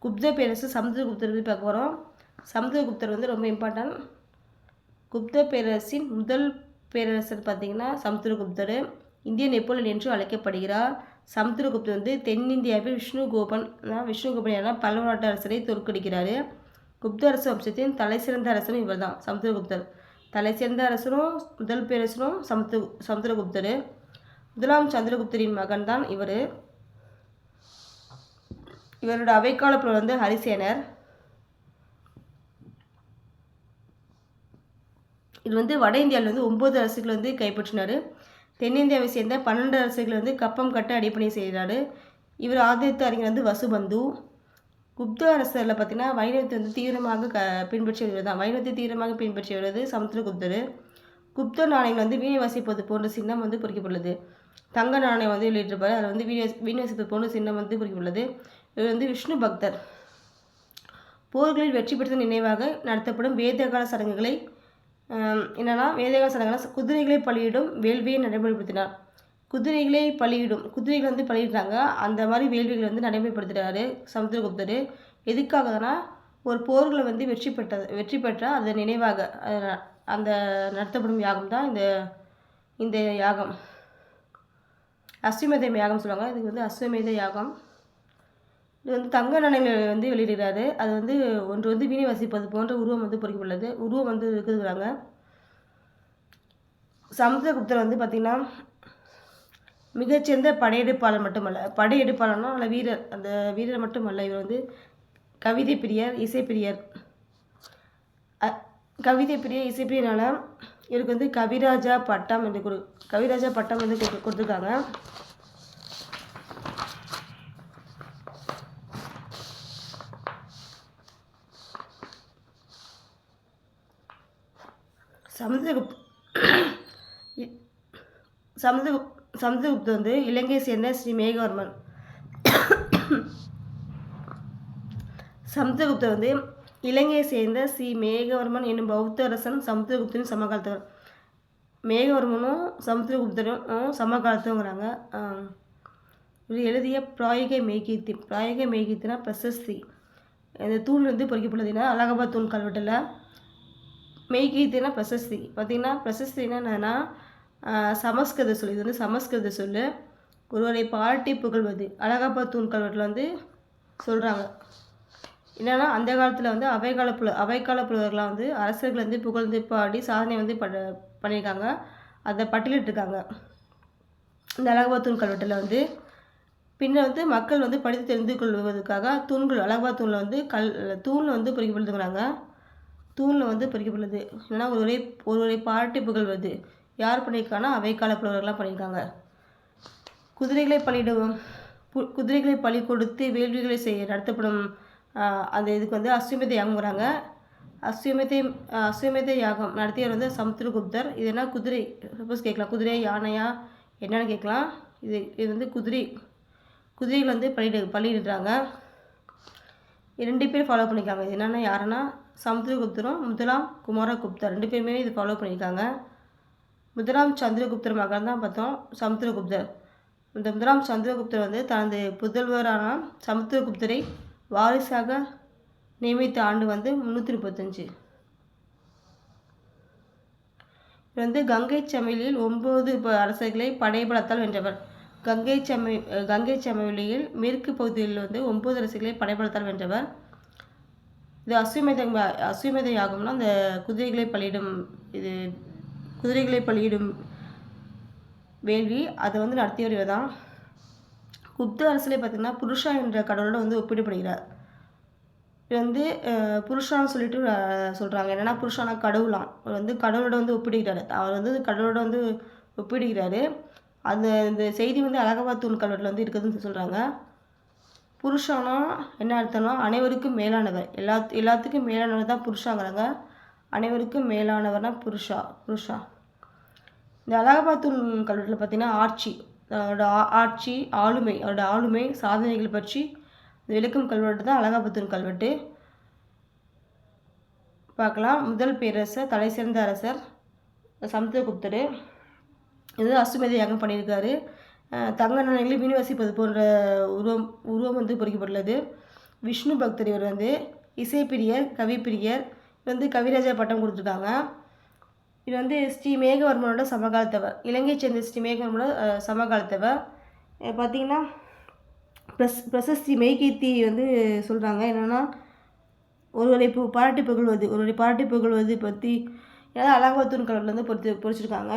குப்த பேரரசு சமுத்திரகுப்தர் பற்றி பார்க்க போகிறோம். சமுத்திரகுப்தர் வந்து ரொம்ப இம்பார்ட்டன்ட். குப்த பேரரசின் முதல் பேரரசர் பார்த்திங்கன்னா சமுத்திரகுப்தர். இந்திய நெப்போலியன் என்று அழைக்கப்படுகிறார். சமுத்திரகுப்தர் வந்து தென்னிந்தியாவில் விஷ்ணுகோபன் என பல்லவ நாட்டு அரசரை தோற்கடிக்கிறார். குப்த அரசு வம்சத்தின் தலை சிறந்த அரசரும் இவர் தான், சமுத்திரகுப்தர். தலை சிறந்த அரசரும் முதல் பேரரசரும் சமுத்திரகுப்தர். முதலாம் சந்திரகுப்தரின் மகன் தான் இவர். இவரோட அவைக்கால புலவர் வந்து ஹரிசேனர். இது வந்து வட இந்தியாவில் வந்து 9 அரசுகள் வந்து கைப்பற்றினார். தென்னிந்தியாவை சேர்ந்த 12 அரசுகள் வந்து கப்பம் கட்ட அடிப்படை செய்கிறார். இவர் ஆதரித்த அறிஞர் வந்து வசுபந்து. குப்த அரசரில் பார்த்தீங்கன்னா வைணவத்தை வந்து தீவிரமாக பின்பற்றியவர் தான். வைணவத்தை தீவிரமாக பின்பற்றியவர் சமுத்திரகுப்தர். குப்த நாணயங்கள் வந்து வீணை வாசிப்பது போன்ற சின்னம் வந்து பொறிக்கப்பட்டுள்ளது. தங்க நாணயம் வந்து வெளியிட்டிருப்பார். அதில் வந்து வீணை வாசிப்பது போன்ற சின்னம் வந்து பொறிக்கப்பட்டுள்ளது. இவர் வந்து விஷ்ணு பக்தர். போர்களில் வெற்றி பெற்ற நினைவாக நடத்தப்படும் வேதகால சடங்குகளை என்னென்னா வேதகால சடங்குகள் குதிரைகளை பலியிடும் வேள்வியை நடைமுறைப்படுத்தினார். குதிரைகள் வந்து பலியிடுறாங்க. அந்த மாதிரி வேள்விகளை வந்து நடைமுறைப்படுத்துகிறாரு சமுத்திரகுப்தர். எதுக்காகனா ஒரு போர்களை வந்து வெற்றி பெற்றால் அது நினைவாக அந்த நடத்தப்படும் யாகம் தான் இந்த யாகம். அஸ்வமேத யாகம் சொல்லுவாங்க. இதுக்கு வந்து அஸ்வமேத யாகம். இது வந்து தங்க நாணயங்களை வந்து வெளியிடுகிறாரு. அது வந்து ஒன்று வந்து வீணை வாசிப்பது போன்ற உருவம் வந்து பொறிக்கப்பட்டுள்ளது. உருவம் வந்து இருக்குதுங்கிறாங்க. சமுத்திரகுப்தர் வந்து பார்த்திங்கன்னா மிகச்சிறந்த படையெடுப்பாளர் மட்டுமல்ல, படையெடுப்பாளர்னா நல்ல வீரர். அந்த வீரர் மட்டுமல்ல, இவர் வந்து கவிதை பிரியர், இசைப்பிரியர். இசைப்பிரியனால இவருக்கு வந்து கவிராஜா பட்டம் வந்து கொடுத்துருக்காங்க. சமுத்திரகுப்தர் வந்து இலங்கையை சேர்ந்த ஸ்ரீ மேகவர்மன். சமுத்திரகுப்தர் வந்து இலங்கையை சேர்ந்த ஸ்ரீ மேகவர்மன் என்னும் பௌத்த அரசன் சமுத்திரகுப்தரின் சமகாலத்தவர். மேகவர்மனும் சமுத்திரகுப்தரும் சமகாலத்துவங்கிறாங்க. இவர் எழுதிய பிராயக மெய்கீர்த்தினா பிரசஸ்தி. இந்த தூண் வந்து பொறிக்கப்பட்டதுன்னா அலகாபாத் தூண் கல்வெட்டில். மெய்கீர்த்தினா பிரசஸ்தி. பார்த்திங்கன்னா பிரசஸ்தினா என்னன்னா சமஸ்கிருத சொல். இது வந்து சமஸ்கிருத சொல். ஒருவரை பாராட்டி புகழ்வது அலகாபாத் தூண் கல்வெட்டில் வந்து சொல்கிறாங்க. என்னென்னா அந்த காலத்தில் வந்து அவைக்கால புலவர்களாக வந்து அரசர்கள் வந்து புகழ்ந்து பாடி சாதனை வந்து பண்ணியிருக்காங்க. அதை பட்டியலிட்டிருக்காங்க இந்த அலகாபாத் தூண் கல்வெட்டில் வந்து. பின்னர் வந்து மக்கள் வந்து படித்து தெரிந்து கொள்வதற்காக தூண்கள் அலகாபாத் தூணில் வந்து தூணில் வந்து பொறிக்கப்படுதுங்கிறாங்க. தூணில் வந்து பொறிக்கப்பட்டுள்ளது. இல்லைன்னா ஒருவரை பாராட்டி புகழ்வது யார் பண்ணியிருக்காங்கன்னா அவைக்கால புலவர்கள்லாம் பண்ணியிருக்காங்க. குதிரைகளை பலி கொடுத்து வேள்விகளை நடத்தப்படும் அந்த இதுக்கு வந்து அஸ்வமேத யாகம்ங்கிறாங்க. அஸ்வமேத யாகம் நடத்தியவர் வந்து சமுத்திரகுப்தர். இது என்ன குதிரை சப்போஸ் கேட்கலாம், குதிரை யானையா என்னன்னு கேட்கலாம். இது வந்து குதிரைகள் வந்து பலியிடுறாங்க. 2 பேர் ஃபாலோ பண்ணியிருக்காங்க. இது என்னென்னா யாருன்னா சமுத்திரகுப்தரும் முதலாம் குமாரகுப்தர் 2 பேருமே இது ஃபாலோ பண்ணியிருக்காங்க. முதலாம் சந்திரகுப்தர் மகன் தான் பார்த்தோம் சமுத்திரகுப்தர். இந்த முதலாம் சந்திரகுப்தர் வந்து தனது புதல்வரான சமுத்திரகுப்தரை வாரிசாக நியமித்த ஆண்டு வந்து 335. இவர் வந்து கங்கை சமவெளியில் 9 அரசர்களை படைபலத்தால் வென்றவர். கங்கை சமவெளியில் மேற்கு பகுதியில் வந்து 9 அரசர்களை படைபலத்தால் வென்றவர். இது அஸ்வமேத யாகம்னா அந்த குதிரைகளை பலியிடும் வேள்வி அதை வந்து நடத்தியவர் இவர் தான். குப்த அரசிலே பார்த்திங்கன்னா புருஷா என்ற கடவுளோட வந்து ஒப்பிடப்படுகிறார். இது வந்து புருஷான்னு சொல்லிட்டு சொல்கிறாங்க. என்னென்னா புருஷானா கடவுளாம். அவர் வந்து கடவுளோட வந்து ஒப்பிடுகிறாரு. அவர் வந்து கடவுளோட வந்து ஒப்பிடுகிறாரு. இந்த செய்தி வந்து அலகாபாத் தூண் கல்வெட்டில் வந்து இருக்குதுன்னு சொல்கிறாங்க. புருஷானா என்ன அர்த்தம்னா அனைவருக்கும் மேலானவர். எல்லாத்துக்கும் மேலானவர் தான் புருஷாங்கிறாங்க. அனைவருக்கும் மேலானவர்னா புருஷா. இந்த அலகாபாத் தூண் கல்வெட்டில் பார்த்திங்கன்னா அவரோட ஆளுமை சாதனைகள் பற்றி விளக்கும் கல்வெட்டு தான் அலகாபாத் தூண் கல்வெட்டு. பார்க்கலாம். முதல் பேரரசர் தலை சிறந்த அரசர் சமுத்திரகுப்தர். இது அஸ்வமேத யாகம் பண்ணியிருக்காரு. தங்க நாணயங்களை வீணை வாசிப்பது போன்ற உருவம் வந்து பொறிக்கப்பட்டுள்ளது. விஷ்ணு பக்தர். இவர் வந்து இசைப்பிரியர், கவிப்பிரியர். வந்து கவிராஜா பட்டம் கொடுத்துருக்காங்க. இது வந்து ஸ்ரீ மேகவர்மனோட சமகாலத்தவர். இலங்கையை சேர்ந்த ஸ்ரீ மேகவர்மனோட சமகாலத்தவர். பார்த்திங்கன்னா பிரசஸ்தி மெய்கீர்த்தி வந்து சொல்கிறாங்க. என்னென்னா ஒருவரை பாராட்டி புகழ்வது பற்றி ஏதாவது அலங்காத்தூர் கடவுள் வந்து பொறிச்சிருக்காங்க.